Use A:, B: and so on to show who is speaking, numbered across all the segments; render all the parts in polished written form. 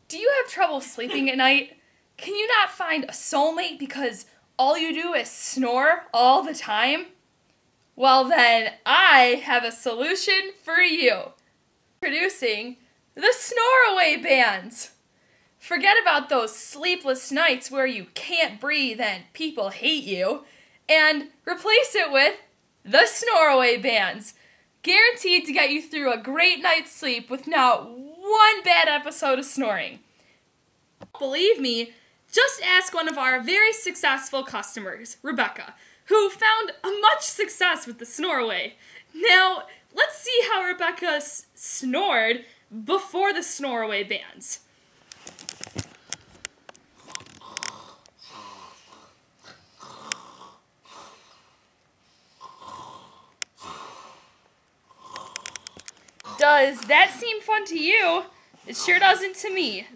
A: Do you have trouble sleeping at night? Can you not find a soulmate because all you do is snore all the time? Well then, I have a solution for you. Introducing the Snore Away bands. Forget about those sleepless nights where you can't breathe and people hate you, and replace it with the Snore Away bands. Guaranteed to get you through a great night's sleep with not one bad episode of snoring. Believe me, just ask one of our very successful customers, Rebecca, who found much success with the Snore Away. Now, let's see how Rebecca snored before the Snore Away bands. Does that seem fun to you? It sure doesn't to me.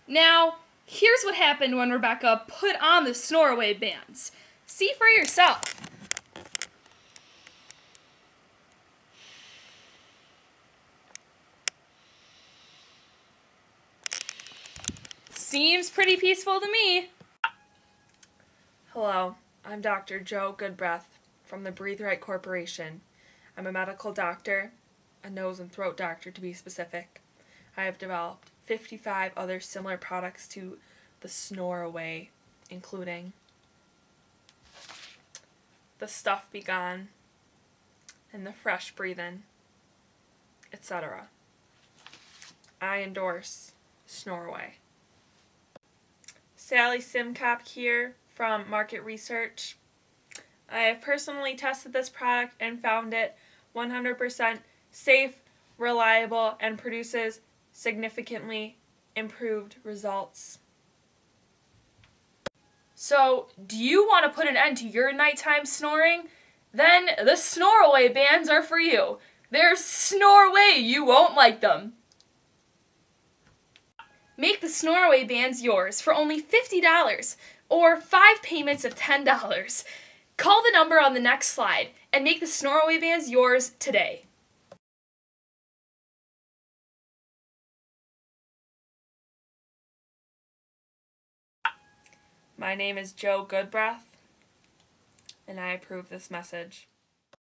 A: Now, here's what happened when Rebecca put on the Snore Away bands. See for yourself. Seems pretty peaceful to me.
B: Hello, I'm Dr. Joe Goodbreath from the Breathe Right Corporation. I'm a medical doctor, a nose and throat doctor to be specific. I have developed 55 other similar products to the Snore Away, including the Stuff Be Gone and the Fresh Breathin', etc. I endorse Snore Away. Sally Simcop here from Market Research. I have personally tested this product and found it 100% safe, reliable, and produces significantly improved results.
A: So, do you want to put an end to your nighttime snoring? Then the Snore Away bands are for you. They're Snore Away, you won't like them. Make the Snore Away bands yours for only $50 or 5 payments of $10. Call the number on the next slide and make the Snore Away bands yours today.
B: My name is Joe Goodbreath, and I approve this message.